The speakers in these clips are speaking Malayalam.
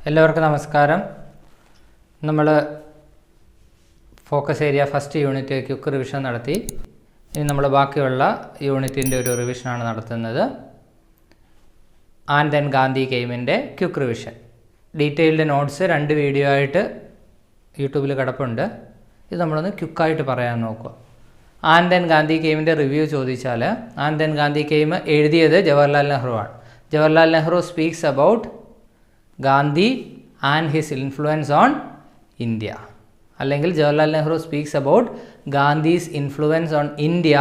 എല്ലാവർക്കും നമസ്കാരം. നമ്മൾ focus area first unit quick revision നടത്തി. ഇനി നമ്മൾ ബാക്കിയുള്ള യൂണിറ്റിൻ്റെ ഒരു റിവിഷനാണ് നടത്തുന്നത്. ആൻഡ് ദെൻ ഗാന്ധി കെയിമിൻ്റെ quick revision. Detailed notes 2 video ആയിട്ട് യൂട്യൂബിൽ കിടപ്പുണ്ട്. ഇത് നമ്മളൊന്ന് ക്വിക്കായിട്ട് പറയാൻ നോക്കുക. ആൻഡ് ദെൻ ഗാന്ധി കെയിമിൻ്റെ റിവ്യൂ ചോദിച്ചാൽ, ആൻഡ് ദെൻ ഗാന്ധി കെയിം എഴുതിയത് ജവഹർലാൽ നെഹ്റു ആണ്. Jawaharlal Nehru speaks about Gandhi and his influence on India. അല്ലെങ്കിൽ Jawaharlal Nehru speaks about Gandhi's influence on India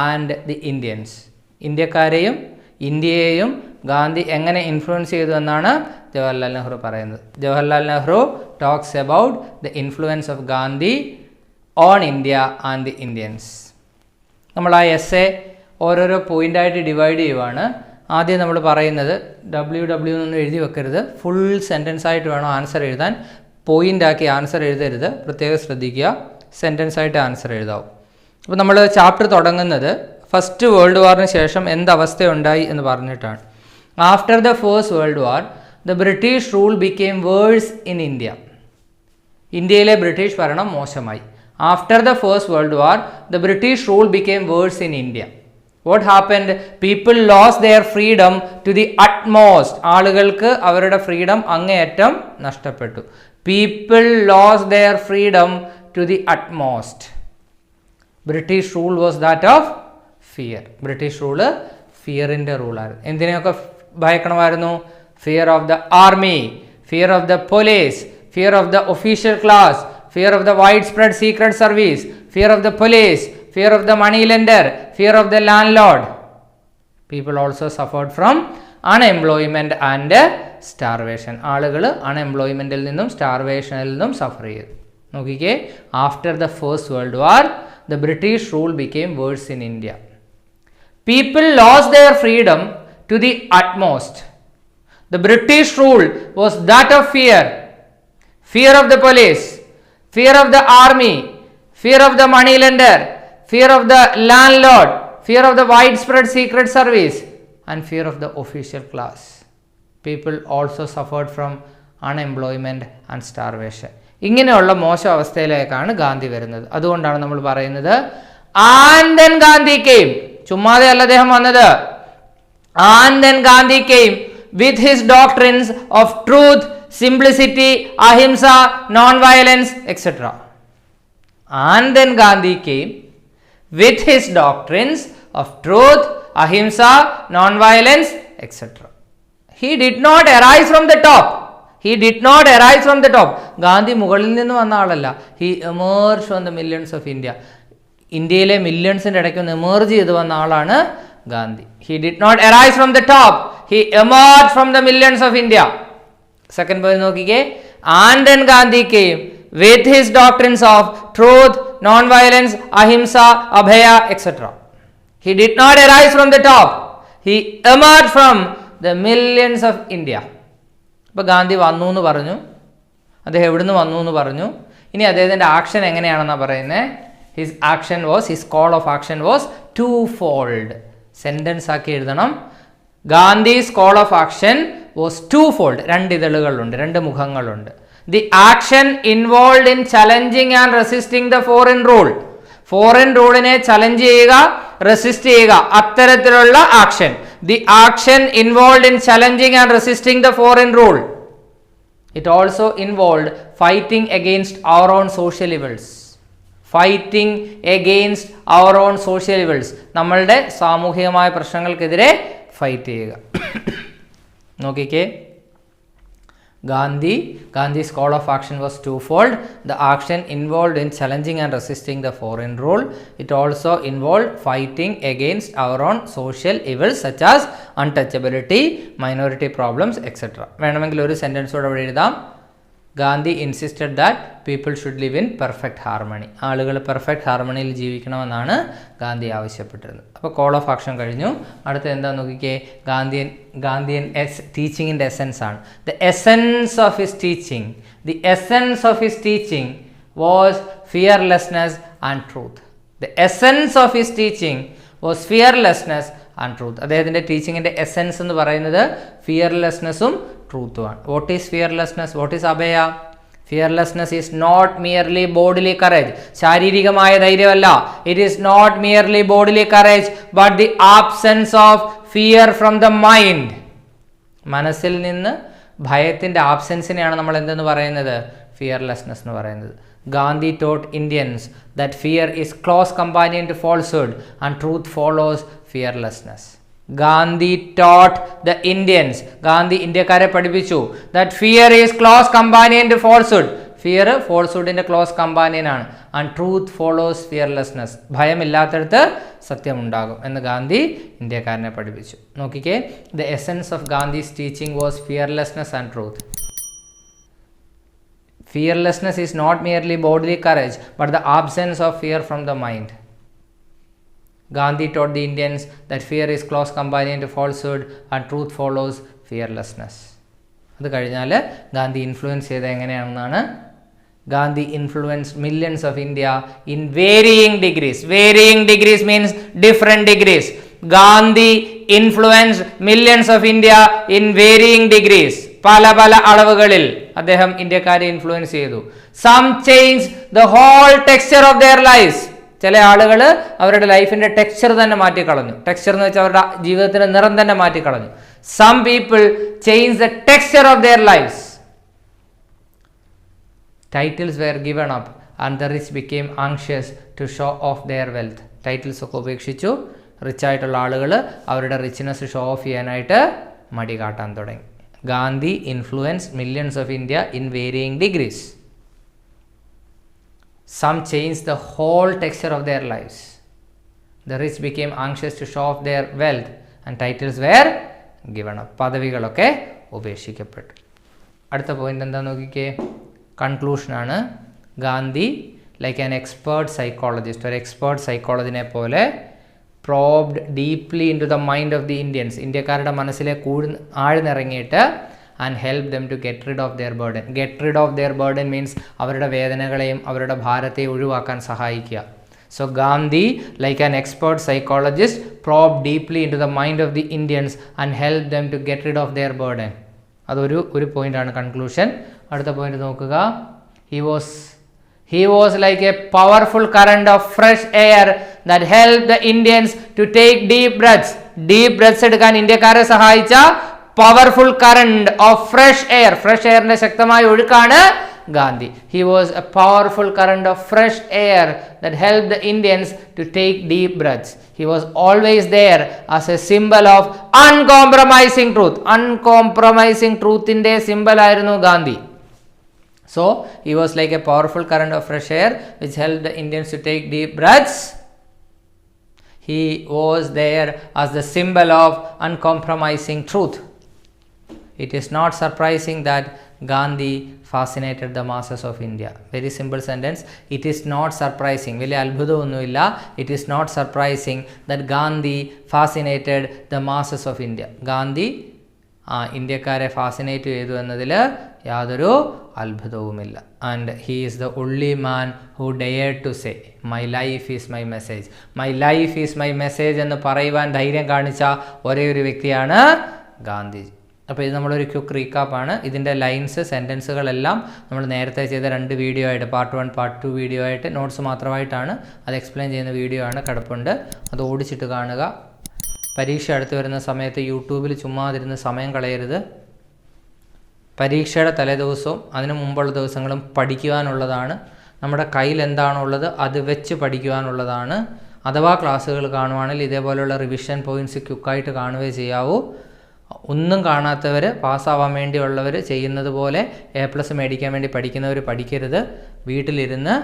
and the Indians. ഇന്ത്യക്കാരെയും ഇന്ത്യയെയും Gandhi എങ്ങനെ ഇൻഫ്ലുവൻസ് ചെയ്തു എന്നാണ് ജവഹർലാൽ നെഹ്റു പറയുന്നത്. Jawaharlal Nehru talks about the influence of Gandhi on India and the Indians. നമ്മൾ ആ എസ്സേ ഓരോരോ പോയിൻ്റായിട്ട് ഡിവൈഡ് ചെയ്യുവാണ്. ആദ്യം നമ്മൾ പറയുന്നത് WW എന്നൊന്നും എഴുതി വെക്കരുത്, ഫുൾ സെൻറ്റൻസ് ആയിട്ട് വേണം ആൻസർ എഴുതാൻ. പോയിൻ്റാക്കി ആൻസർ എഴുതരുത്, പ്രത്യേകം ശ്രദ്ധിക്കുക. സെൻറ്റൻസ് ആയിട്ട് ആൻസർ എഴുതാവും. അപ്പോൾ നമ്മൾ ചാപ്റ്റർ തുടങ്ങുന്നത് ഫസ്റ്റ് വേൾഡ് വാറിന് ശേഷം എന്തവസ്ഥയുണ്ടായി എന്ന് പറഞ്ഞിട്ടാണ്. After the first world war the British rule became worse in India. ഇന്ത്യയിലെ ബ്രിട്ടീഷ് ഭരണം മോശമായി. After the first world war the British rule became worse in India. What happened? People lost their freedom to the utmost. ആളുകൾക്ക് അവരുടെ ഫ്രീഡം അങ്ങേയറ്റം നഷ്ടപ്പെട്ടു. People lost their freedom to the utmost. British rule was that of fear. British rule ഫിയറിൻ്റെ റൂളായിരുന്നു. എന്തിനെയൊക്കെ ഭയക്കണമായിരുന്നു? Fear of the army, fear of the police, fear of the official class, fear of the wide spread secret service, fear of the police, fear of the money lender, fear of the landlord. People also suffered from unemployment and starvation. ആളുകൾ അൺഎംപ്ലോയ്മെൻറ്റിൽ നിന്നും സ്റ്റാർവേഷനിൽ നിന്നും സഫർ ചെയ്തു. നോക്കിക്കേ, after the first world war the British rule became worse in India. People lost their freedom to the utmost. The British rule was that of fear. Fear of the police, fear of the army, fear of the money lender, fear of the landlord, fear of the widespread secret service, and fear of the official class. People also suffered from unemployment and starvation. ഇങ്ങനെയുള്ള മോശം അവസ്ഥയിലേക്കാണ് ഗാന്ധി വരുന്നത്. അതുകൊണ്ടാണ് നമ്മൾ പറയുന്നത് and then Gandhi came. ചുമ്മാതെ അല്ല അദ്ദേഹം വന്നത്. and then Gandhi came with his doctrines of truth, simplicity, ahimsa, non-violence, etc. and then Gandhi came with his doctrines of truth, ahimsa, non-violence, etc. He did not arise from the top. He did not arise from the top. Gandhi മുകളിൽ നിന്ന് വന്ന ആളല്ല. He emerged from the millions of India. ഇന്ത്യയിലെ മില്യൺസിൻ്റെ ഇടയ്ക്ക് ഒന്ന് എമേർജ് ചെയ്ത് വന്ന ആളാണ് Gandhi. He did not arise from the top. He emerged from the millions of India. Second point നോക്കിക്കേ. and then Gandhi came with his doctrines of truth, non-violence, ahimsa, abhaya, etc. He did not arise from the top. He emerged from the millions of India. ഇപ്പോൾ ഗാന്ധി വന്നു എന്ന് പറഞ്ഞു, അദ്ദേഹം എവിടുന്ന് വന്നു എന്ന് പറഞ്ഞു. ഇനി അദ്ദേഹത്തിൻ്റെ ആക്ഷൻ എങ്ങനെയാണെന്നാണ് പറയുന്നത്. His action was, his call of action was two fold. Sentence ആക്കി എഴുതണം. Gandhi's call of action was two fold. 2 ഇതളുകളുണ്ട്, 2 മുഖങ്ങളുണ്ട്. The action involved in challenging and resisting the foreign rule. Foreign റൂളിനെ ചലഞ്ച് ചെയ്യുക, റെസിസ്റ്റ് ചെയ്യുക, അത്തരത്തിലുള്ള action. The action involved in challenging and resisting the foreign rule. It also involved fighting against our own social evils. Fighting against our own social evils. നമ്മളുടെ സാമൂഹികമായ പ്രശ്നങ്ങൾക്കെതിരെ ഫൈറ്റ് ചെയ്യുക. നോക്കിക്കേ, Gandhi's call of action was twofold. The action involved in challenging and resisting the foreign rule. It also involved fighting against our own social evils such as untouchability, minority problems, etc. വേണമെങ്കിൽ ഒരു സെൻറ്റൻസ് കൂടെ എഴുതാം. Gandhi insisted that people should live in perfect harmony. ആളുകൾ പെർഫെക്റ്റ് ഹാർമണിയിൽ ജീവിക്കണമെന്നാണ് ഗാന്ധി ആവശ്യപ്പെട്ടിരുന്നത്. അപ്പോൾ കോൾ ഓഫ് ആക്ഷൻ കഴിഞ്ഞു. അടുത്ത എന്താണെന്ന് നോക്കിക്കേ. ഗാന്ധിയൻ ടീച്ചിങ്ങിൻ്റെ എസെൻസ് ആണ്. The essence of his teaching, the essence of his teaching was fearlessness and truth. The essence of his teaching was fearlessness and truth. അദ്ദേഹത്തിൻ്റെ ടീച്ചിങ്ങിൻ്റെ എസെൻസ് എന്ന് പറയുന്നത് ഫിയർലെസ്നെസ്സും ട്രൂത്തുമാണ്. What is fearlessness? What is abhaya? Fearlessness is not merely bodily courage. ശാരീരികമായ ധൈര്യമല്ല. It is not merely bodily courage but the absence of fear from the mind. മനസ്സിൽ നിന്ന് ഭയത്തിൻ്റെ ആബ്സെൻസിനെയാണ് നമ്മൾ എന്തെന്ന് പറയുന്നത്? ഫിയർലെസ്നെസ് എന്ന് പറയുന്നത്. Gandhi taught Indians that fear is close companion to falsehood and truth follows fearlessness. Gandhi taught the Indians, Gandhi ഇന്ത്യക്കാരെ പഠിപ്പിച്ചു, that fear is close companion to falsehood. Fear ഫോൾസ്ഹുഡിൻ്റെ ക്ലോസ് കമ്പാനിയനാണ്. And truth follows fearlessness. ഭയമില്ലാത്തടത്ത് സത്യമുണ്ടാകും എന്ന് ഗാന്ധി ഇന്ത്യക്കാരനെ പഠിപ്പിച്ചു. നോക്കിക്കേ, the essence of Gandhi's teaching was fearlessness and truth. Fearlessness is not merely bodily courage but the absence of fear from the mind. Gandhi taught the Indians that fear is close companion to falsehood and truth follows fearlessness. അത് കഴിഞ്ഞാൽ ഗാന്ധി ഇൻഫ്ലുവൻസ് ചെയ്ത് എങ്ങനെയാണെന്നാണ്? Gandhi influenced millions of India in varying degrees. Varying degrees means different degrees. Gandhi influenced millions of India in varying degrees. പല പല അളവുകളിൽ അദ്ദേഹം ഇന്ത്യക്കാരെ ഇൻഫ്ലുവൻസ് ചെയ്തു. Some change the whole texture of their lifes. ചില ആളുകൾ അവരുടെ ലൈഫിൻ്റെ ടെക്സ്ചർ തന്നെ മാറ്റിക്കളഞ്ഞു. ടെക്സ്ചർ എന്ന് വെച്ചാൽ അവരുടെ ജീവിതത്തിൻ്റെ നിറം തന്നെ മാറ്റിക്കളഞ്ഞു. Some people change the texture of their lives. Titles were given up and the rich became anxious to show off their wealth. Titles ഒക്കെ ഉപേക്ഷിച്ചു. റിച്ച് ആയിട്ടുള്ള ആളുകൾ അവരുടെ റിച്ച്നെസ് ഷോ ഓഫ് ചെയ്യാനായിട്ട് മടി കാട്ടാൻ തുടങ്ങി. Gandhi influenced millions of India in varying degrees. Some changed the whole texture of their lives. The rich became anxious to show off their wealth and titles were given up. പദവികളൊക്കെ ഉപേക്ഷിക്കപ്പെട്ടു. അടുത്ത പോയിന്റ് എന്താ നോക്കിക്കേ, കൺക്ലൂഷനാണ്. Gandhi like an expert psychologist, ഒരു എക്സ്പേർട്ട് സൈക്കോളജിനെ പോലെ probed deeply into the mind of the Indians. ഇന്ത്യക്കാരുടെ മനസ്സിലെ ആഴ്ന്നിറങ്ങിയിട്ട് and help them to get rid of their burden. Get rid of their burden means അവരുടെ വേദനകളെയും അവരുടെ ഭാരത്തെയും ഒഴിവാക്കാൻ സഹായിക്കുക. So Gandhi, like an expert psychologist, probed deeply into the mind of the Indians and helped them to get rid of their burden. അതൊരു പോയിന്റാണ് കൺക്ലൂഷൻ. അടുത്ത പോയിന്റ് നോക്കുക. He was like a powerful current of fresh air that helped the Indians to take deep breaths. Deep breaths എടുക്കാൻ ഇന്ത്യക്കാരെ സഹായിച്ച powerful current of fresh air. Fresh എയറിന്റെ ശക്തമായ ഒഴുക്കാണ് Gandhi. He was a powerful current of fresh air that helped the Indians to take deep breaths. He was always there as a symbol of uncompromising truth. Uncompromising truthന്റെ സിംബൽ ആയിരുന്നു Gandhi. So he was like a powerful current of fresh air which helped the Indians to take deep breaths. He was there as the symbol of uncompromising truth. It is not surprising that Gandhi fascinated the masses of India. Very simple sentence. It is not surprising. വലിയ അത്ഭുതമൊന്നുമില്ല. It is not surprising that Gandhi fascinated the masses of India. Gandhi ഇന്ത്യക്കാരെ ഫാസിനേറ്റ് ചെയ്തു എന്നതിൽ യാതൊരു അത്ഭുതവുമില്ല. And he is the only man who dared to say my life is my message. My life is my message എന്ന് പറയുവാൻ ധൈര്യം കാണിച്ച ഒരേ ഒരു വ്യക്തിയാണ് ഗാന്ധിജി. അപ്പോൾ ഇത് നമ്മളൊരു ക്വിക്ക് റീക്കാപ്പാണ്. ഇതിൻ്റെ ലൈൻസ് സെൻറ്റൻസുകളെല്ലാം നമ്മൾ നേരത്തെ ചെയ്ത 2 വീഡിയോ ആയിട്ട്, പാർട്ട് 1 പാർട്ട് 2 വീഡിയോ ആയിട്ട്, നോട്ട്സ് മാത്രമായിട്ടാണ് അത് എക്സ്പ്ലെയിൻ ചെയ്യുന്ന വീഡിയോ ആണ് കിടപ്പുണ്ട്. അത് ഓടിച്ചിട്ട് കാണുക. പരീക്ഷ അടുത്ത് വരുന്ന സമയത്ത് യൂട്യൂബിൽ ചുമ്മാതിരുന്ന് സമയം കളയരുത്. പരീക്ഷയുടെ തലേദിവസവും അതിനു മുമ്പുള്ള ദിവസങ്ങളും പഠിക്കുവാനുള്ളതാണ്. നമ്മുടെ കയ്യിൽ എന്താണോ ഉള്ളത് അത് വെച്ച് പഠിക്കുവാനുള്ളതാണ്. അഥവാ ക്ലാസ്സുകൾ കാണുവാണെങ്കിൽ ഇതേപോലെയുള്ള റിവിഷൻ പോയിൻറ്റ്സ് ക്വിക്കായിട്ട് കാണുകയേ ചെയ്യാവൂ. ഒന്നും കാണാത്തവർ, പാസ്സാവാൻ വേണ്ടിയുള്ളവർ ചെയ്യുന്നത് പോലെ A+ മേടിക്കാൻ വേണ്ടി പഠിക്കുന്നവർ പഠിക്കരുത്. വീട്ടിലിരുന്ന്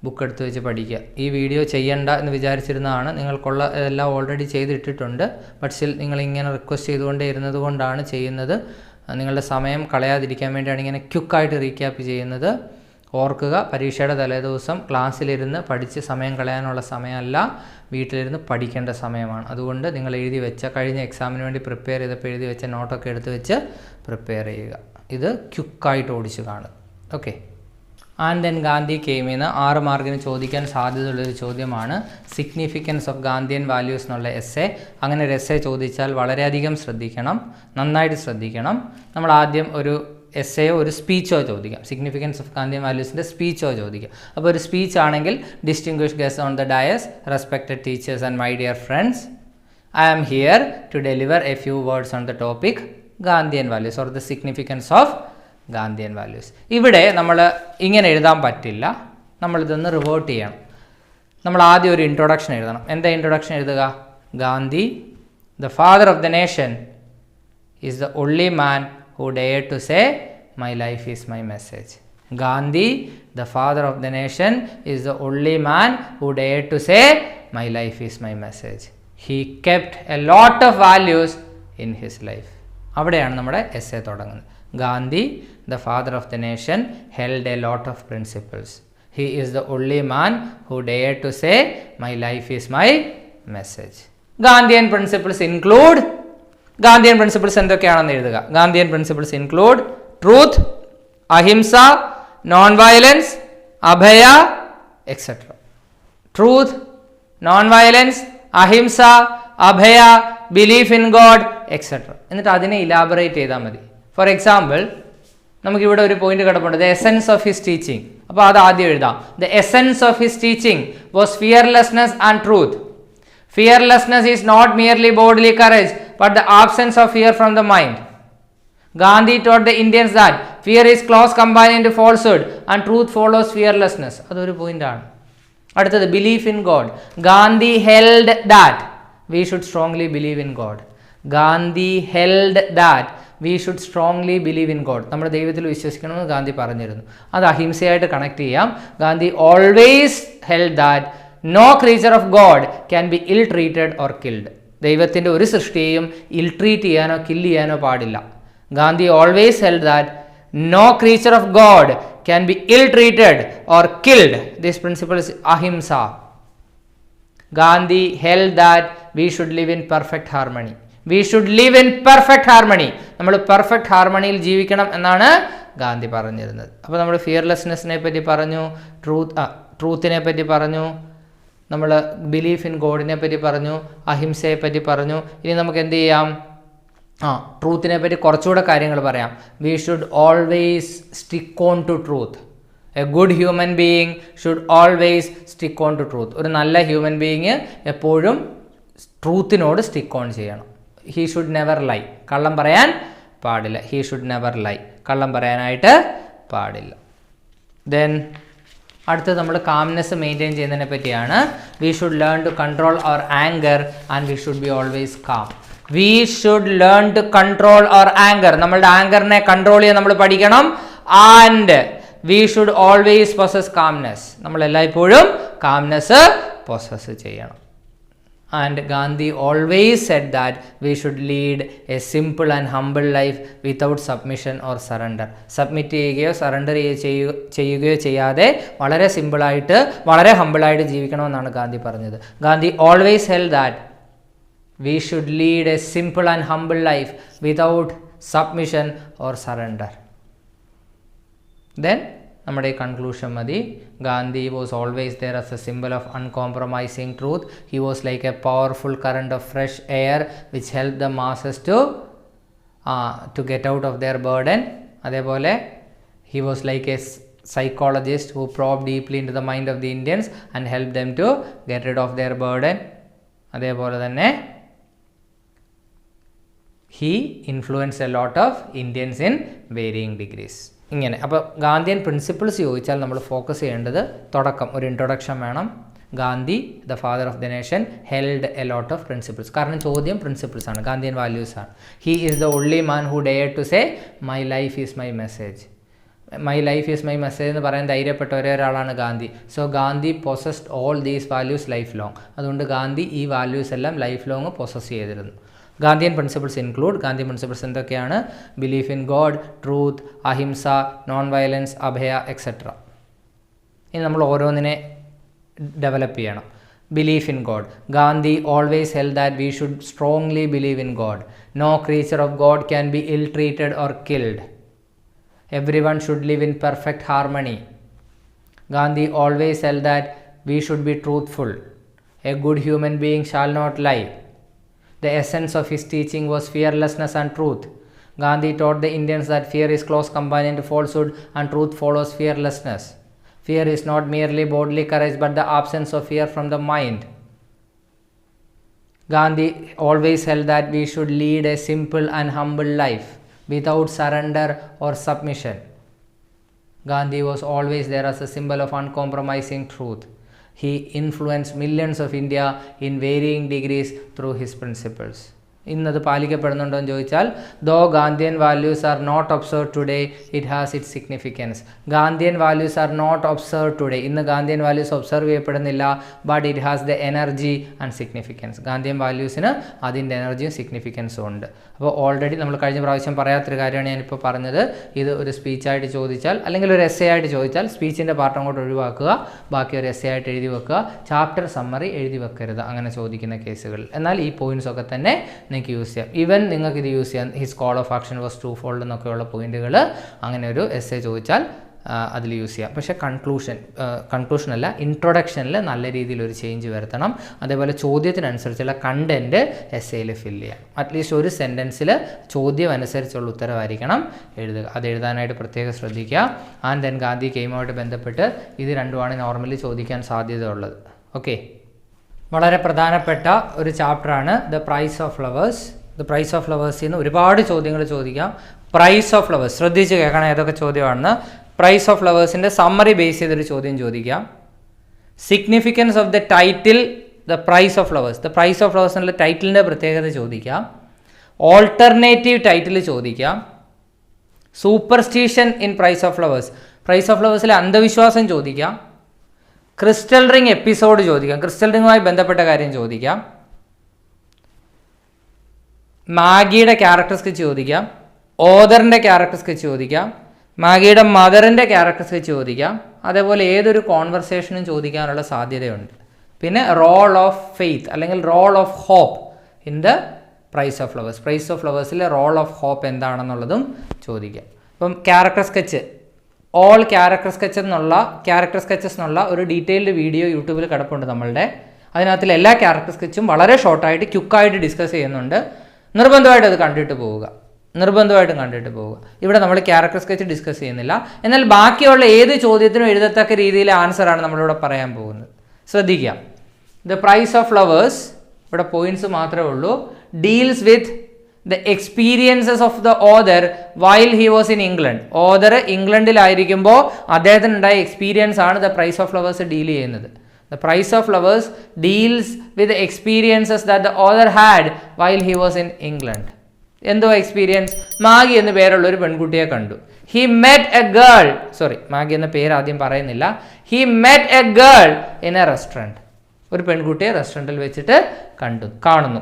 ബുക്ക് എടുത്ത് വെച്ച് പഠിക്കുക. ഈ വീഡിയോ ചെയ്യണ്ട എന്ന് വിചാരിച്ചിരുന്നതാണ്. നിങ്ങൾക്കുള്ള എല്ലാം ഓൾറെഡി ചെയ്തിട്ടിട്ടുണ്ട്. ബട്ട് സ്റ്റിൽ നിങ്ങളിങ്ങനെ റിക്വസ്റ്റ് ചെയ്തുകൊണ്ടേ ഇരുന്നത് കൊണ്ടാണ് ചെയ്യുന്നത്. നിങ്ങളുടെ സമയം കളയാതിരിക്കാൻ വേണ്ടിയാണ് ഇങ്ങനെ ക്വിക്കായിട്ട് റീക്യാപ്പ് ചെയ്യുന്നത്. ഓർക്കുക, പരീക്ഷയുടെ തലേദിവസം ക്ലാസ്സിലിരുന്ന് പഠിച്ച് സമയം കളയാനുള്ള സമയമല്ല, വീട്ടിലിരുന്ന് പഠിക്കേണ്ട സമയമാണ്. അതുകൊണ്ട് നിങ്ങൾ എഴുതി വെച്ച, കഴിഞ്ഞ എക്സാമിന് വേണ്ടി പ്രിപ്പയർ ചെയ്തപ്പോൾ എഴുതി വെച്ച നോട്ടൊക്കെ എടുത്ത് വെച്ച് പ്രിപ്പയർ ചെയ്യുക. ഇത് ക്വിക്കായിട്ട് ഓടിച്ച് കാണുക. ഓക്കെ, ആൻഡ് ദെൻ ഗാന്ധി കെയിമിന്ന് 6 മാർക്കിന് ചോദിക്കാൻ സാധ്യതയുള്ളൊരു ചോദ്യമാണ് സിഗ്നിഫിക്കൻസ് ഓഫ് ഗാന്ധിയൻ വാല്യൂസ് എന്നുള്ള എസ്സേ. അങ്ങനെ ഒരു എസ്സേ ചോദിച്ചാൽ വളരെയധികം ശ്രദ്ധിക്കണം, നന്നായിട്ട് ശ്രദ്ധിക്കണം. നമ്മൾ ആദ്യം ഒരു എസ്സേയോ ഒരു സ്പീച്ചോ ചോദിക്കാം. സിഗ്നിഫിക്കൻസ് ഓഫ് ഗാന്ധിയൻ വാല്യൂസിൻ്റെ സ്പീച്ചോ ചോദിക്കാം. അപ്പോൾ ഒരു സ്പീച്ച് ആണെങ്കിൽ distinguished guest on the Diaz, respected teachers and my dear friends, I am here to deliver a few words on the topic Gandhian values or the significance of Gandhian values. ഇവിടെ നമ്മൾ ഇങ്ങനെ എഴുതാൻ പറ്റില്ല, നമ്മളിതൊന്ന് റിവേർട്ട് ചെയ്യണം. നമ്മൾ ആദ്യം ഒരു ഇൻട്രൊഡക്ഷൻ എഴുതണം. എന്താ ഇൻട്രൊഡക്ഷൻ എഴുതുക? Gandhi, the father of the nation, is the only man who dared to say my life is my message. Gandhi, the father of the nation, is the only man who dared to say my life is my message. He kept a lot of values in his life. അവിടെയാണ് നമ്മുടെ എസ്സേ തുടങ്ങുന്നത്. Gandhi, the father of the nation, held a lot of principles. He is the only man who dared to say my life is my message. Gandhian principles include, Gandhian principles എന്തൊക്കെയാണെന്ന് എഴുതുക. Gandhian principles include truth, ahimsa, non-violence, abhaya, etc. Truth, non-violence, ahimsa, abhaya, belief in God, etcetera. എന്നിട്ട് അതിനെ ഇലാബറേറ്റ് ചെയ്താൽ മതി. ഫോർ എക്സാമ്പിൾ, നമുക്കിവിടെ ഒരു പോയിന്റ് കിടപ്പുണ്ട്, the essence of his teaching. അപ്പോൾ അത് ആദ്യം എഴുതാം. The essence of his teaching was fearlessness and truth. Fearlessness is not merely bodily courage but the absence of fear from the mind. Gandhi taught the Indians that fear is close companion to falsehood and truth follows fearlessness. അതൊരു പോയിന്റാണ്. അടുത്തത് belief in God. Gandhi held that we should strongly believe in God. Gandhi held that we should strongly believe in God. നമ്മുടെ ദൈവത്തിൽ വിശ്വസിക്കണമെന്ന് ഗാന്ധി പറഞ്ഞിരുന്നു. അത് അഹിംസയായിട്ട് കണക്ട് ചെയ്യാം. Gandhi always held that no creature of God can be ill treated or killed. ദൈവത്തിൻ്റെ ഒരു സൃഷ്ടിയെയും ഇൽ ട്രീറ്റ് ചെയ്യാനോ കില്ല് ചെയ്യാനോ പാടില്ല. Gandhi always held that no creature of God can be ill-treated or killed. This principle is ahimsa. Gandhi held that we should live in perfect harmony. We should live in perfect harmony. നമ്മൾ പെർഫെക്റ്റ് ഹാർമണിയിൽ ജീവിക്കണം എന്നാണ് ഗാന്ധി പറഞ്ഞിരുന്നത്. അപ്പോൾ നമ്മൾ ഫിയർലെസ്നെസ്സിനെ പറ്റി പറഞ്ഞു, ട്രൂത്തിനെ പറ്റി പറഞ്ഞു, നമ്മൾ ബിലീഫ് ഇൻ ഗോഡിനെ പറ്റി പറഞ്ഞു, അഹിംസയെ പറ്റി പറഞ്ഞു. ഇനി നമുക്ക് എന്ത് ചെയ്യാം? ട്രൂത്തിനെ പറ്റി കുറച്ചുകൂടെ കാര്യങ്ങൾ പറയാം. We should always stick on to truth. A good human being should always stick on to truth. ഒരു നല്ല ഹ്യൂമൻ ബീയിങ് എപ്പോഴും ട്രൂത്തിനോട് സ്റ്റിക്ക് ഓൺ ചെയ്യണം. He should never lie. കള്ളം പറയാൻ പാടില്ല. He should never lie. കള്ളം പറയാനായിട്ട് പാടില്ല. ദെൻ അടുത്തത് നമ്മൾ കാംനെസ് മെയിൻറ്റെയിൻ ചെയ്യുന്നതിനെ പറ്റിയാണ്. We should learn to control our anger and we should be always calm. We should learn to control our anger. നമ്മളുടെ ആങ്കറിനെ കൺട്രോൾ ചെയ്യാൻ നമ്മൾ പഠിക്കണം. And we should always possess calmness. നമ്മൾ എല്ലായ്പ്പോഴും കാംനെസ് പൊസസ് ചെയ്യണം. And Gandhi always said that we should lead a simple and humble life without submission or surrender. Submit ചെയ്യുകയോ സറണ്ടർ ചെയ്യുകയോ ചെയ്യാതെ വളരെ സിമ്പിളായിട്ട് വളരെ ഹമ്പിളായിട്ട് ജീവിക്കണമെന്നാണ് ഗാന്ധി പറഞ്ഞത്. Gandhi always held that we should lead a simple and humble life without submission or surrender. Then നമ്മുടെ ഈ കൺക്ലൂഷൻ മതി. Gandhi was always there as a symbol of uncompromising truth. He was like a powerful current of fresh air which helped the masses to get out of their burden. അതേപോലെ he was like a psychologist who probed deeply into the mind of the Indians and helped them to get rid of their burden. അതേപോലെ തന്നെ he influenced a lot of Indians in varying degrees. ഇങ്ങനെ അപ്പോൾ ഗാന്ധിയൻ പ്രിൻസിപ്പിൾസ് ചോദിച്ചാൽ നമ്മൾ ഫോക്കസ് ചെയ്യേണ്ടത് തുടക്കം ഒരു ഇൻട്രൊഡക്ഷൻ വേണം. Gandhi the father of the nation held a lot of principles. കാരണം ചോദ്യം പ്രിൻസിപ്പിൾസ് ആണ്, ഗാന്ധിയൻ വാല്യൂസ് ആണ്. He is the only man who dared to say my life is my message. My life is my message എന്ന് പറയാൻ ധൈര്യപ്പെട്ട ഒരേ ഒരാളാണ് Gandhi. So Gandhi possessed all these values life long. അതുകൊണ്ട് ഗാന്ധി ഈ വാല്യൂസ് എല്ലാം ലൈഫ് ലോങ് പൊസസ് ചെയ്തിരുന്നു. Gandhian principles include, Gandhi principles എന്തൊക്കെയാണ്? Belief in God, truth, ahimsa, non violence, abhaya, etcetera. ഇനി നമ്മൾ ഓരോന്നിനെ ഡെവലപ്പ് ചെയ്യണം. Belief in God. Gandhi always held that we should strongly believe in God. No creature of God can be ill treated or killed. Everyone should live in perfect harmony. Gandhi always held that we should be truthful. A good human being shall not lie. The essence of his teaching was fearlessness and truth. Gandhi taught the Indians that fear is close companion to falsehood and truth follows fearlessness. Fear is not merely bodily courage but the absence of fear from the mind. Gandhi always held that we should lead a simple and humble life without surrender or submission. Gandhi was always there as a symbol of uncompromising truth. He influenced millions of India in varying degrees through his principles. ഇന്നത് പാലിക്കപ്പെടുന്നുണ്ടോ എന്ന് ചോദിച്ചാൽ though Gandhian values are not observe today it has it significance. Gandhian values are not observe today, ഇന്ന് ഗാന്ധിയൻ വാല്യൂസ് ഒബ്സർവ് ചെയ്യപ്പെടുന്നില്ല. But it has the energy and significance. Gandhian വാല്യൂസിന് അതിൻ്റെ എനർജിയും സിഗ്നിഫിക്കൻസും ഉണ്ട്. അപ്പോൾ ഓൾറെഡി നമ്മൾ കഴിഞ്ഞ പ്രാവശ്യം പറയാത്തൊരു കാര്യമാണ് ഞാനിപ്പോൾ പറഞ്ഞത്. ഇത് ഒരു സ്പീച്ചായിട്ട് ചോദിച്ചാൽ അല്ലെങ്കിൽ ഒരു എസ്സേ ആയിട്ട് ചോദിച്ചാൽ സ്പീച്ചിൻ്റെ പാർട്ട് അങ്ങോട്ട് ഒഴിവാക്കുക, ബാക്കി ഒരു എസ്സേ ആയിട്ട് എഴുതി വെക്കുക. ചാപ്റ്റർ സമ്മറി എഴുതി വെക്കരുത് അങ്ങനെ ചോദിക്കുന്ന കേസുകളിൽ. എന്നാൽ ഈ പോയിൻറ്റ്സൊക്കെ തന്നെ നിങ്ങൾക്ക് യൂസ് ചെയ്യാം. ഈവൻ നിങ്ങൾക്ക് ഇത് യൂസ് ചെയ്യാം. His call of action was true fold എന്നൊക്കെയുള്ള പോയിന്റുകൾ അങ്ങനെ ഒരു എസ്സേ ചോദിച്ചാൽ അതിൽ യൂസ് ചെയ്യാം. പക്ഷേ കൺക്ലൂഷനല്ല, ഇൻട്രൊഡക്ഷനിൽ നല്ല രീതിയിലൊരു ചേഞ്ച് വരുത്തണം. അതേപോലെ ചോദ്യത്തിനനുസരിച്ചുള്ള കണ്ടൻറ്റ് എസ്സേയിൽ ഫില്ല് ചെയ്യാം. അറ്റ്ലീസ്റ്റ് ഒരു സെൻറ്റൻസിൽ ചോദ്യം അനുസരിച്ചുള്ള ഉത്തരവായിരിക്കണം എഴുതുക. അത് എഴുതാനായിട്ട് പ്രത്യേകം ശ്രദ്ധിക്കുക. ആൻഡ് ദെൻ ഗാന്ധി കെയിമുമായിട്ട് ബന്ധപ്പെട്ട് ഇത് രണ്ടുമാണ് നോർമലി ചോദിക്കാൻ സാധ്യതയുള്ളത്. ഓക്കെ, വളരെ പ്രധാനപ്പെട്ട ഒരു ചാപ്റ്ററാണ് the price of flowers. The price of ഫ്ലവേഴ്സിൽ നിന്ന് ഒരുപാട് ചോദ്യങ്ങൾ ചോദിക്കാം. പ്രൈസ് ഓഫ് ഫ്ലവേഴ്സ് ശ്രദ്ധിച്ച് കേൾക്കണം ഏതൊക്കെ ചോദ്യമാണെന്ന്. പ്രൈസ് ഓഫ് ഫ്ലവേഴ്സിൻ്റെ സമ്മറി ബേസ് ചെയ്തൊരു ചോദ്യം ചോദിക്കാം. Significance of the title the price of flowers. The price of flowers എന്നുള്ള ടൈറ്റിലിൻ്റെ പ്രത്യേകത ചോദിക്കാം. ഓൾട്ടർനേറ്റീവ് ടൈറ്റിൽ ചോദിക്കാം. Superstition in price of flowers. Price of ഫ്ലവേഴ്സിലെ അന്ധവിശ്വാസം ചോദിക്കാം. ക്രിസ്റ്റൽ റിംഗ് എപ്പിസോഡ് ചോദിക്കാം. ക്രിസ്റ്റൽ റിംഗുമായി ബന്ധപ്പെട്ട കാര്യം ചോദിക്കാം. മാഗിയുടെ ക്യാരക്ടർ സ്കെച്ച് ചോദിക്കാം. ഓദറിൻ്റെ ക്യാരക്ടർ സ്കെച്ച് ചോദിക്കാം. മാഗിയുടെ മദറിൻ്റെ ക്യാരക്ടർ സ്കെച്ച് ചോദിക്കാം. അതേപോലെ ഏതൊരു കോൺവെർസേഷനും ചോദിക്കാനുള്ള സാധ്യതയുണ്ട്. പിന്നെ റോൾ ഓഫ് ഫെയ്ത്ത് അല്ലെങ്കിൽ role of hope in the price of flowers. Price of ഫ്ലവേഴ്സിലെ റോൾ ഓഫ് ഹോപ്പ് എന്താണെന്നുള്ളതും ചോദിക്കാം. അപ്പം character sketch, all character sketches എന്നുള്ള ഒരു ഡീറ്റെയിൽഡ് വീഡിയോ യൂട്യൂബിൽ കിടപ്പുണ്ട് നമ്മളുടെ. അതിനകത്തിൽ എല്ലാ ക്യാരക്ടർ സ്കെച്ചും വളരെ ഷോർട്ടായിട്ട് ക്യുക്കായിട്ട് ഡിസ്കസ് ചെയ്യുന്നുണ്ട്. നിർബന്ധമായിട്ട് അത് കണ്ടിട്ട് പോവുക. ഇവിടെ നമ്മൾ ക്യാരക്ടർ സ്കെച്ച് ഡിസ്കസ് ചെയ്യുന്നില്ല. എന്നാൽ ബാക്കിയുള്ള ഏത് ചോദ്യത്തിനും എഴുതത്തക്ക രീതിയിലെ ആൻസറാണ് നമ്മളിവിടെ പറയാൻ പോകുന്നത്. ശ്രദ്ധിക്കാം. ദ പ്രൈസ് ഓഫ് ഫ്ലവേഴ്സ്, ഇവിടെ പോയിന്റ്സ് മാത്രമേ ഉള്ളൂ, deals with the experiences of the author while he was in England. Author ഇംഗ്ലണ്ടിലായിരിക്കുമ്പോൾ അദ്ദേഹത്തിനുണ്ടായ എക്സ്പീരിയൻസ് ആണ് the price of flowers deal ചെയ്യുന്നത്. The price of flowers deals with experiences that the author had while he was in England. എന്തോ എക്സ്പീരിയൻസ്? മാഗി എന്ന് പേരുള്ളൊരു പെൺകുട്ടിയെ കണ്ടു. He met a girl, Maggie എന്ന പേര് ആദ്യം പറയുന്നില്ല. He met a girl in a restaurant. ഒരു പെൺകുട്ടിയെ റെസ്റ്റോറൻറ്റിൽ വെച്ചിട്ട്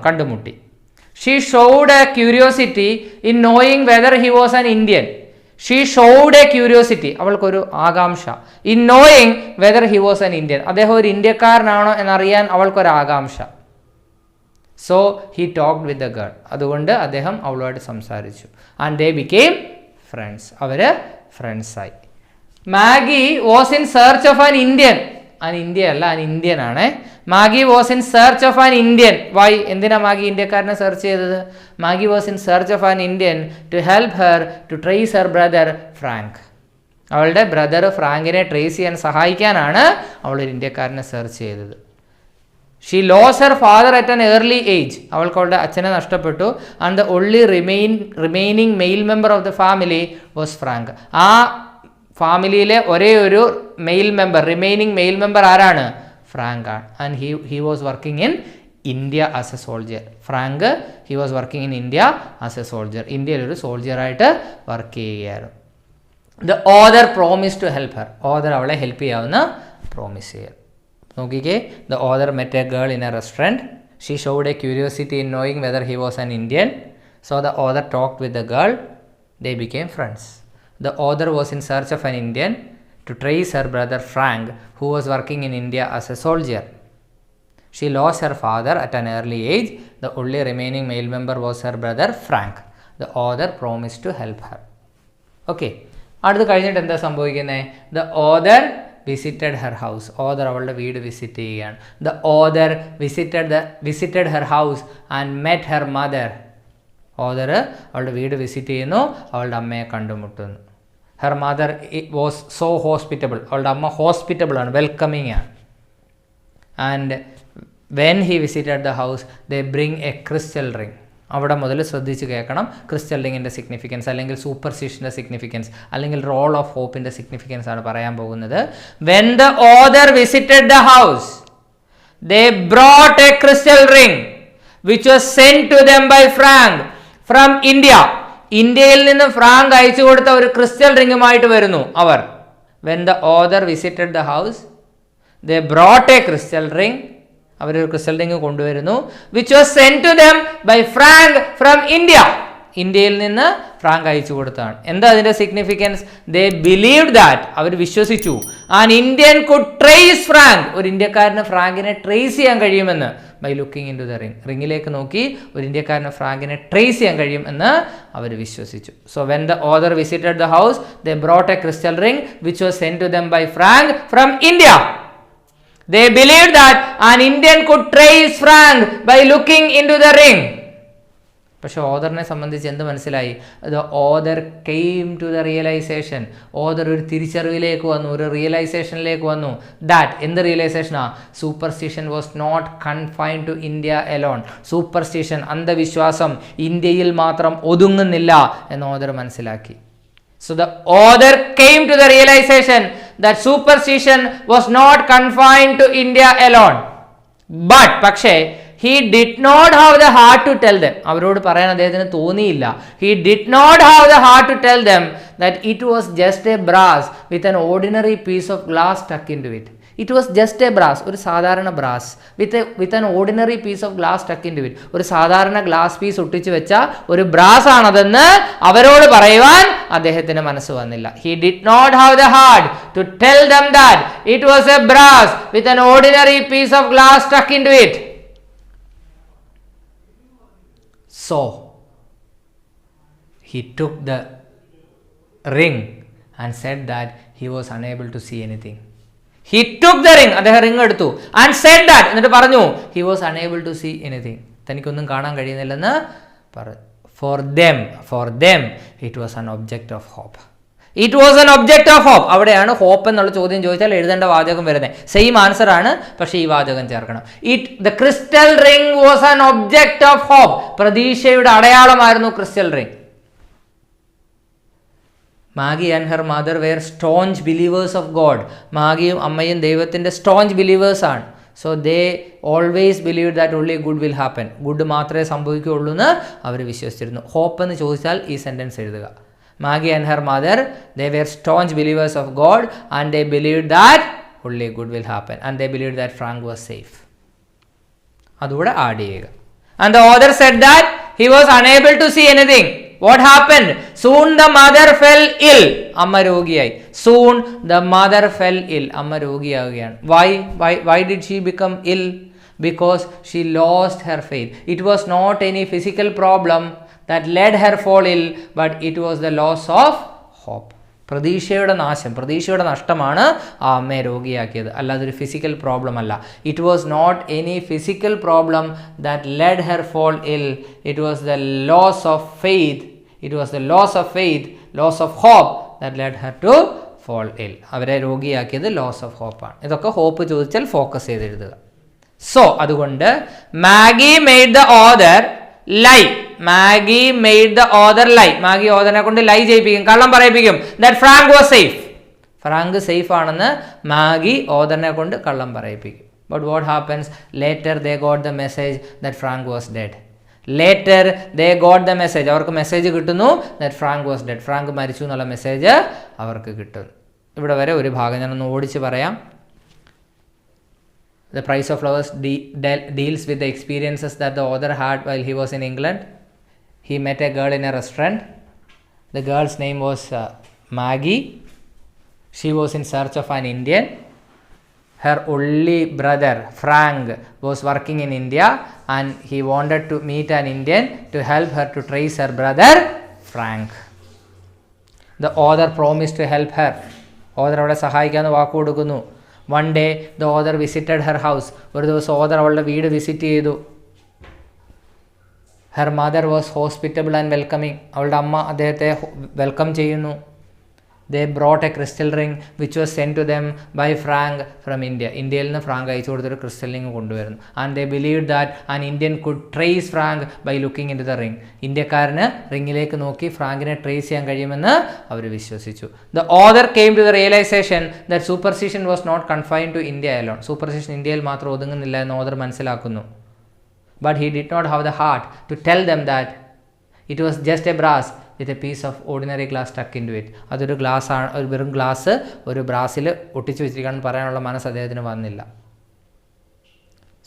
കണ്ടുമുട്ടി. She showed a curiosity in knowing whether he was an Indian. അവൾക്കൊരു ആകാംക്ഷ. In knowing whether he was an Indian. അദ്ദേഹം ഒരു ഇന്ത്യക്കാരനാണോ എന്നറിയാൻ അവൾക്കൊരു ആകാംക്ഷ. So he talked with the girl. അതുകൊണ്ട് അദ്ദേഹം അവളുമായിട്ട് സംസാരിച്ചു. And they became friends. അവർ ഫ്രണ്ട്സായി. Maggie was in search of an Indian. Indian ആണ്. Maggie was in search of an Indian. Why? എന്തിനാ മാഗി ഇന്ത്യക്കാരനെ സെർച്ച് ചെയ്തത്? Maggie was in search of an Indian to help her to trace her brother Frank. അവളുടെ ബ്രദർ ഫ്രാങ്കിനെ ട്രേസ് ചെയ്യാൻ സഹായിക്കാനാണ് അവളൊരു ഇന്ത്യക്കാരനെ സെർച്ച് ചെയ്തത്. She lost her father at an early age. അവൾക്ക് അവളുടെ അച്ഛനെ നഷ്ടപ്പെട്ടു. And the only remaining male member of the family was Frank. ആ ഫാമിലിയിലെ ഒരേ ഒരു റിമൈനിങ് മെയിൽ മെമ്പർ ആരാണ്? ഫ്രാങ്ക് ആണ്. And he was working in India as a soldier. Frank he was working in India as a soldier. ഇന്ത്യയിൽ ഒരു സോൾജിയറായിട്ട് വർക്ക് ചെയ്യുകയായിരുന്നു. The author promise to help her. Author അവളെ ഹെൽപ്പ് ചെയ്യാവുന്ന പ്രോമിസ് ചെയ്യുക. നോക്കിക്കേ, the author met a girl in a restaurant. She showed a curiosity in knowing whether he was an Indian. So the author talked with the girl. They became friends. The author was in search of an Indian to trace her brother Frank, who was working in India as a soldier. She lost her father at an early age. The only remaining male member was her brother Frank. The author promised to help her. Okay. അടുത്ത് കഴിഞ്ഞിട്ട് എന്താ സംഭവിക്കുന്നത്? The author visited her house. Author അവളുടെ വീട് വിസിറ്റ് ചെയ്യുകയാണ്. The author visited her house and met her mother. Author അവളുടെ വീട് വിസിറ്റ് ചെയ്യുന്നു, അവളുടെ അമ്മയെ കണ്ടുമുട്ടുന്നു. Her mother was so hospitable. അവളുടെ അമ്മ ഹോസ്പിറ്റബിൾ ആണ്, വെൽക്കമിങ് ആണ്. And when he visited the house, they bring a crystal ring. അവിടെ മുതൽ ശ്രദ്ധിച്ച് കേൾക്കണം. ക്രിസ്റ്റൽ റിങ്ങിൻ്റെ സിഗ്നിഫിക്കൻസ് അല്ലെങ്കിൽ സൂപ്പർസ്റ്റിഷൻ്റെ സിഗ്നിഫിക്കൻസ് അല്ലെങ്കിൽ റോൾ ഓഫ് ഹോപ്പിൻ്റെ സിഗ്നിഫിക്കൻസ് ആണ് പറയാൻ പോകുന്നത്. When the author visited the house they brought a crystal ring which was send to them by Frank from India. ഇന്ത്യയിൽ നിന്ന് ഫ്രാങ്ക് അയച്ചു കൊടുത്ത ഒരു ക്രിസ്റ്റൽ റിങ്ങുമായിട്ട് വരുന്നു അവർ. When the author visited the house they brought a crystal ring, അവരൊരു ക്രിസ്റ്റൽ റിംഗ് കൊണ്ടുവരുന്നു. Which was send to them by Frank from India. ഇന്ത്യയിൽ നിന്ന് ഫ്രാങ്ക് അയച്ചു കൊടുത്താണ്. എന്താ അതിൻ്റെ സിഗ്നിഫിക്കൻസ്? ദേ ബിലീവ്ഡ് ദാറ്റ്, അവർ വിശ്വസിച്ചു. An Indian could trace Frank, ഒരു ഇന്ത്യക്കാരന് ഫ്രാങ്കിനെ ട്രേസ് ചെയ്യാൻ കഴിയുമെന്ന്. By looking into the ring, റിങ്ങിലേക്ക് നോക്കി ഒരു ഇന്ത്യക്കാരന് ഫ്രാങ്കിനെ ട്രേസ് ചെയ്യാൻ കഴിയും എന്ന് അവർ വിശ്വസിച്ചു. So when the author visited the house they brought a crystal ring which was send to them by Frank from India. They believed that an Indian could trace Frank by looking into the ring. പക്ഷെ ഓദറിനെ സംബന്ധിച്ച് എന്ത് മനസ്സിലായി? The author came to the realization. Author ഒരു തിരിച്ചറിവിലേക്ക് വന്നു, ഒരു റിയലൈസേഷനിലേക്ക് വന്നു. ദാറ്റ് എന്ത് റിയലൈസേഷനാ? Superstition was not confined to India alone. Superstition, അന്ധവിശ്വാസം ഇന്ത്യയിൽ മാത്രം ഒതുങ്ങുന്നില്ല എന്ന് ഓദർ മനസ്സിലാക്കി. So the author came to the realization that superstition was not confined to India alone. But പക്ഷേ he did not have the heart to tell them. അവരോട് പറയാൻ അദ്ദേഹത്തിന് തോന്നിയില്ല. He did not have the heart to tell them that it was just a brass with an ordinary piece of glass stuck into it. It was just a brass, ഒരു സാധാരണ brass with an ordinary piece of glass stuck into it. ഒരു സാധാരണ ഗ്ലാസ് പീസ് ഒട്ടിച്ചു വെച്ച ഒരു ബ്രാസ് ആണതെന്ന് അവരോട് പറയുവാൻ അദ്ദേഹത്തിന് മനസ്സ് വന്നില്ല. He did not have the heart to tell them that it was a brass with an ordinary piece of glass stuck into it. So he took the ring and said that he was unable to see anything. He took the ring, അദ്ദേഹം റിംഗ് എടുത്തു, and said that, എന്നിട്ട് പറഞ്ഞു he was unable to see anything. തനിക്കൊന്നും കാണാൻ കഴിയുന്നില്ലെന്ന് പറഞ്ഞു. For them it was an object of hope. It was an object of hope. അവിടെയാണ് ഹോപ്പ് എന്നുള്ള ചോദ്യം ചോദിച്ചാൽ എഴുതേണ്ട വാചകം വരുന്നത്. സെയിം ആൻസർ ആണ്, പക്ഷേ ഈ വാചകം ചേർക്കണം. The crystal ring was an object of hope. പ്രതീക്ഷയുടെ അടയാളമായിരുന്നു crystal ring. Maggie and her mother were strong believers of God. മാഗിയും അമ്മയും ദൈവത്തിൻ്റെ സ്റ്റോഞ്ച് ബിലീവേഴ്സ് ആണ്. So they always believe that only good will happen. Good മാത്രമേ സംഭവിക്കുകയുള്ളൂ എന്ന് അവർ വിശ്വസിച്ചിരുന്നു. ഹോപ്പ് എന്ന് ചോദിച്ചാൽ ഈ സെൻറ്റൻസ് എഴുതുക. Maggie and her mother they were strong believers of God and they believe that only good will happen and they believe that Frank was safe. അതുകൂടെ ആഡ് ചെയ്യുക. And the author said that he was unable to see anything. What happened? Soon the mother fell ill. അമ്മ രോഗിയായി. Soon the mother fell ill. അമ്മ രോഗിയാവുകയാണ്. Why did she become ill? Because she lost her faith. It was not any physical problem that led her fall ill, but it was the loss of hope. പ്രതീക്ഷയുടെ നാശം, പ്രതീക്ഷയുടെ നഷ്ടമാണ് ആ അമ്മയെ രോഗിയാക്കിയത്, അല്ലാതെ ഒരു ഫിസിക്കൽ പ്രോബ്ലം അല്ല. It was not any physical problem that led her fall ill. It was the loss of faith. It was the loss of faith, loss of hope that led her to fall ill. അവരെ രോഗിയാക്കിയത് ലോസ് ഓഫ് ഹോപ്പാണ്. ഇതൊക്കെ ഹോപ്പ് ചോദിച്ചാൽ ഫോക്കസ് ചെയ്ത് എഴുതുക. സോ അതുകൊണ്ട് Maggie made the author lie. Maggie made the author lie. Maggie ഓദറിനെ കൊണ്ട് ലൈ ചെയ്യിപ്പിക്കും, കള്ളം പറയിപ്പിക്കും. That Frank was safe. Frank safe ആണെന്ന് മാഗി ഓദറിനെ കൊണ്ട് കള്ളം പറയിപ്പിക്കും. But what happens? Later they got the message that Frank was dead. Later they got the message. അവർക്ക് മെസ്സേജ് കിട്ടുന്നു that Frank was dead. Frank മരിച്ചു എന്നുള്ള മെസ്സേജ് അവർക്ക് കിട്ടുന്നു. ഇവിടെ വരെ ഒരു ഭാഗം ഞാനൊന്ന് ഓടിച്ച് പറയാം. The Price of Flowers deals with the experiences that the author had while he was in England. He met a girl in a restaurant. The girl's name was Maggie. She was in search of an Indian. Her only brother Frank was working in India and he wanted to meet an Indian to help her to trace her brother Frank. The author promised to help her. Author അവളെ സഹായിക്കാമെന്ന് വാക്ക് കൊടുക്കുന്നു. One day the author visited her house. ഒരു ദിവസം ഓദർ അവളുടെ വീട് വിസിറ്റ് ചെയ്തു. Her mother was hospitable and welcoming. അവളുടെ അമ്മ അദ്ദേഹത്തെ വെൽക്കം ചെയ്യുന്നു. They brought a crystal ring which was sent to them by Frank from India. ഇന്ത്യയിൽ നിന്ന് ഫ്രാങ്ക് അയച്ചു കൊടുത്തൊരു ക്രിസ്റ്റൽ റിംഗ് കൊണ്ടുവരുന്നു. And they believed that an Indian could trace Frank by looking into the ring. ഇന്ത്യക്കാരന് റിങ്ങിലേക്ക് നോക്കി ഫ്രാങ്കിനെ ട്രേസ് ചെയ്യാൻ കഴിയുമെന്ന് അവർ വിശ്വസിച്ചു. The author came to the realization that superstition was not confined to India alone. Superstition ഇന്ത്യയിൽ മാത്രം ഒതുങ്ങുന്നില്ല എന്ന് ഓദർ മനസ്സിലാക്കുന്നു. But he did not have the heart to tell them that it was just a brass with a piece of ordinary glass stuck into it. അതൊരു ഗ്ലാസ് ആണ്, ഒരു വെറും ഗ്ലാസ് ഒരു ബ്രാസിൽ ഒട്ടിച്ചു വെച്ചിരിക്കുകയാണെന്ന് പറയാനുള്ള മനസ്സ് അദ്ദേഹത്തിന് വന്നില്ല.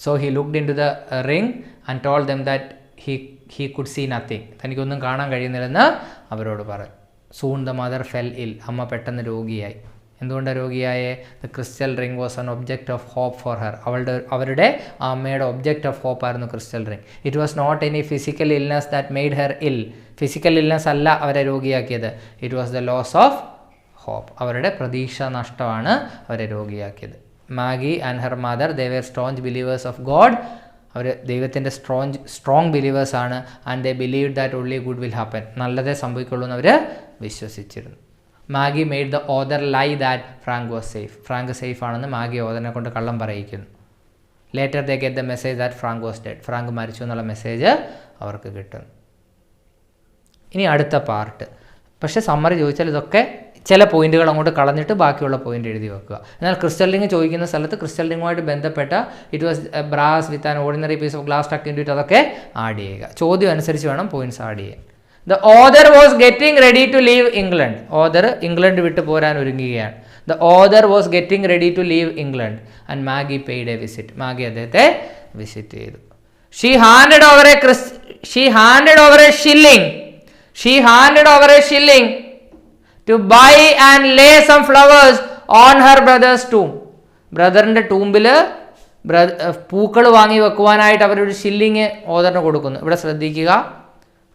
So he looked into the ring and told them that he could see nothing. തനിക്കൊന്നും കാണാൻ കഴിയുന്നില്ലെന്ന് അവരോട് പറഞ്ഞു. Soon the mother fell ill. അമ്മ പെട്ടെന്ന് രോഗിയായി. എന്തുകൊണ്ടാണ് രോഗിയായേ? The crystal ring was an object of hope for her. അവരുടെ അമ്മയുടെ ഒബ്ജക്റ്റ് ഓഫ് ഹോപ്പ് ആയിരുന്നു crystal ring. It was not any physical illness that made her ill. Physical illness അല്ല അവരെ രോഗിയാക്കിയത്. It was the loss of hope. അവരുടെ പ്രതീക്ഷ നഷ്ടമാണ് അവരെ രോഗിയാക്കിയത്. Maggie and her mother they were strong believers of God. അവർ ദൈവത്തിൻ്റെ സ്ട്രോങ് ബിലീവേഴ്സാണ്. And they believe that only good will happen. നല്ലതേ സംഭവിക്കുള്ളൂ എന്ന് അവർ വിശ്വസിച്ചിരുന്നു. Maggie made the author lie that Frank was safe. Frank safe ആണെന്ന് മാഗി ഓദറിനെ കൊണ്ട് കള്ളം പറയിക്കുന്നു. Later they get the message that Frank was dead. Frank മരിച്ചു എന്നുള്ള മെസ്സേജ് അവർക്ക് കിട്ടുന്നു. ഇനി അടുത്ത പാർട്ട്. പക്ഷേ സമ്മറി ചോദിച്ചാൽ ഇതൊക്കെ ചില പോയിന്റുകൾ അങ്ങോട്ട് കളഞ്ഞിട്ട് ബാക്കിയുള്ള പോയിന്റ് എഴുതി വെക്കുക. എന്നാൽ ക്രിസ്റ്റൽ റിംഗ് ചോദിക്കുന്ന സ്ഥലത്ത് ക്രിസ്റ്റൽ റിംഗുമായിട്ട് ബന്ധപ്പെട്ട it was brass with an ordinary piece of glass tuck into it അതൊക്കെ ആഡ് ചെയ്യുക. ചോദ്യം അനുസരിച്ച് വേണം പോയിന്റ്സ് ആഡ് ചെയ്യാൻ. The author was getting ready to leave England. Author England വിട്ട് പോരാൻ ഒരുങ്ങുകയാണ്. The author was getting ready to leave England and Maggie paid a visit. Maggi അദ്ദേഹത്തെ വിസിറ്റ് ചെയ്തു. She handed over a shilling to buy and lay some flowers on her brother's tomb. ബ്രദറിൻ്റെ ടൂമ്പിൽ പൂക്കൾ വാങ്ങി വെക്കുവാനായിട്ട് അവരൊരു ഷില്ലിങ് ഓദറിന് കൊടുക്കുന്നു. ഇവിടെ ശ്രദ്ധിക്കുക.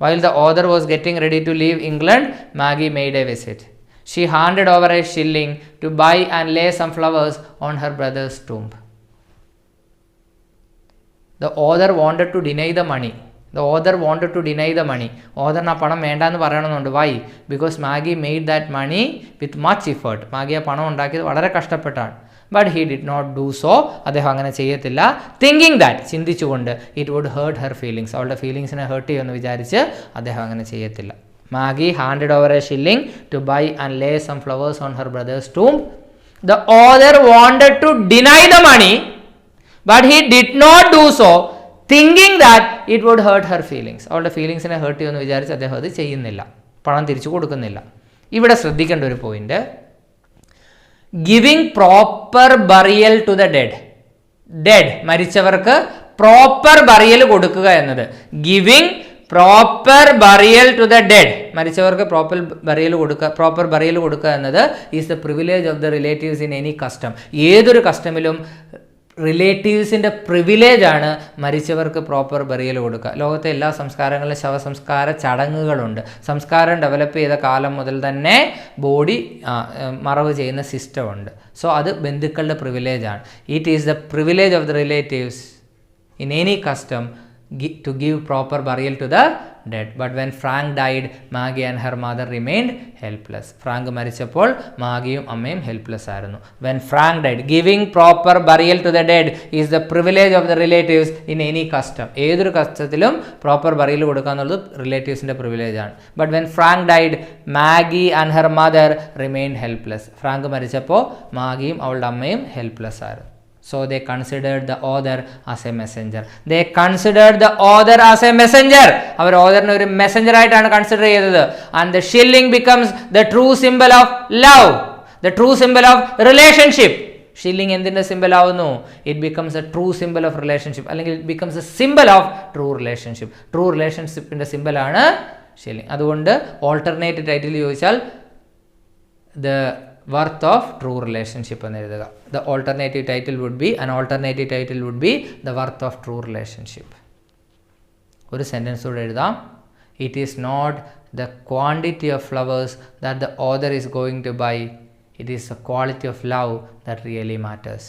While the author was getting ready to leave England, Maggie made a visit. She handed over a shilling to buy and lay some flowers on her brother's tomb. The author wanted to deny the money. ഓദറിന് ആ പണം വേണ്ടാന്ന് പറയണമെന്നുണ്ട്. Why? Because Maggie made that money with much effort. Maggie ആ പണം ഉണ്ടാക്കിയത് വളരെ കഷ്ടപ്പെട്ടാണ്. But he did not do so. അദ്ദേഹം അങ്ങനെ ചെയ്യത്തില്ല. തിങ്കിങ് ദാറ്റ്, ചിന്തിച്ചുകൊണ്ട്, it would hurt her feelings, അവളുടെ ഫീലിങ്സിനെ ഹേർട്ട് ചെയ്യുമെന്ന് വിചാരിച്ച് അദ്ദേഹം അങ്ങനെ ചെയ്യത്തില്ല. Maggie handed over a shilling to buy and lay some flowers on her brother's tomb. The author wanted to deny the money but he did not do so, thinking that it would hurt her feelings, അവളുടെ ഫീലിങ്സിനെ ഹേർട്ട് ചെയ്യുമെന്ന് വിചാരിച്ച് അദ്ദേഹം അത് ചെയ്യുന്നില്ല, പണം തിരിച്ചു കൊടുക്കുന്നില്ല. ഇവിടെ ശ്രദ്ധിക്കേണ്ട ഒരു point, giving proper burial to the dead, മരിച്ചവർക്ക് പ്രോപ്പർ ബറിയൽ കൊടുക്കുക എന്നത്. Giving proper burial to the dead, മരിച്ചവർക്ക് പ്രോപ്പർ ബറിയൽ കൊടുക്കുക എന്നത് is the privilege of the relatives in any custom. ഏതൊരു കസ്റ്റമിലും റിലേറ്റീവ്സിൻ്റെ പ്രിവിലേജാണ് മരിച്ചവർക്ക് പ്രോപ്പർ ബറിയൽ കൊടുക്കുക. ലോകത്തെ എല്ലാ സംസ്കാരങ്ങളിലും ശവസംസ്കാര ചടങ്ങുകളുണ്ട്. സംസ്കാരം ഡെവലപ്പ് ചെയ്ത കാലം മുതൽ തന്നെ ബോഡി മറവ് ചെയ്യുന്ന സിസ്റ്റം ഉണ്ട്. സോ അത് ബന്ധുക്കളുടെ പ്രിവിലേജാണ്. It is the privilege of the relatives in any custom to give proper burial to the dead. But when Frank died, Maggie and her mother remained helpless. Frank മരിച്ചപ്പോൾ മാഗിയും അമ്മയും ഹെൽപ്ലെസ് ആയിരുന്നു. When Frank died, giving proper burial to the dead is the privilege of the relatives in any custom. ഏതൊരു കസ്റ്റത്തിലും പ്രോപ്പർ ബറിയൽ കൊടുക്കുക എന്നുള്ളത് റിലേറ്റീവ്സിൻ്റെ പ്രിവിലേജാണ്. But when Frank died, Maggie and her mother remained helpless. Frank മരിച്ചപ്പോൾ മാഗിയും അവളുടെ അമ്മയും ഹെൽപ്ലെസ് ആയിരുന്നു. So they considered the author as a messenger. അവർ ഓദറിനെ ഒരു മെസ്സഞ്ചർ ആയിട്ടാണ് കൺസിഡർ ചെയ്തത്. And the shilling becomes the true symbol of love, the true symbol of relationship. Shilling എന്തിൻ്റെ സിമ്പിൾ ആവുന്നു? It becomes a true symbol of relationship, അല്ലെങ്കിൽ it becomes a symbol of true relationship. True റിലേഷൻഷിപ്പിൻ്റെ സിമ്പിളാണ് ഷില്ലിംഗ്. അതുകൊണ്ട് ഓൾട്ടർനേറ്റീവ് ടൈറ്റിൽ ചോദിച്ചാൽ the worth of true relationship എന്ന് എഴുതുക. The alternative title would be the worth of true relationship. ഒരു സെൻറ്റൻസ് കൂടെ എഴുതാം. It is not the quantity of flowers that the author is going to buy, It is the quality of love that really matters.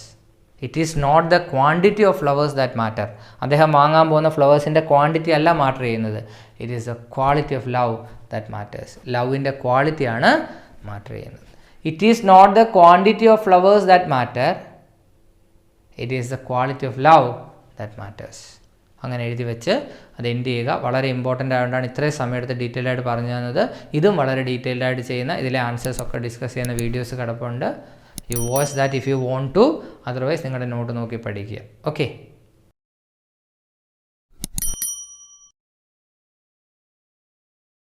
It is not the quantity of flowers that matter. അദ്ദേഹം വാങ്ങാൻ പോകുന്ന ഫ്ലവേഴ്സിൻ്റെ ക്വാണ്ടിറ്റി അല്ല മാറ്റർ ചെയ്യുന്നത്. It is the quality of love that matters. ലവിൻ്റെ ക്വാളിറ്റിയാണ് മാറ്റർ ചെയ്യുന്നത്. It is not the quantity of flowers that matter, it is the quality of love that matters. അങ്ങനെ എഴുതി വെച്ച് അത് എൻഡ് ചെയ്യുക. വളരെ ഇമ്പോർട്ടൻ്റ് ആയതുകൊണ്ടാണ് ഇത്രയും സമയമെടുത്ത് ഡീറ്റെയിൽ ആയിട്ട് പറഞ്ഞു തന്നത്. ഇതും വളരെ ഡീറ്റെയിൽഡ് ആയിട്ട് ചെയ്യുന്ന ഇതിലെ ആൻസേഴ്സ് ഒക്കെ ഡിസ്കസ് ചെയ്യുന്ന വീഡിയോസ് കിടപ്പുണ്ട്. You watch that if you want to. Otherwise നിങ്ങളുടെ നോട്ട് നോക്കി പഠിക്കുക. ഓക്കെ.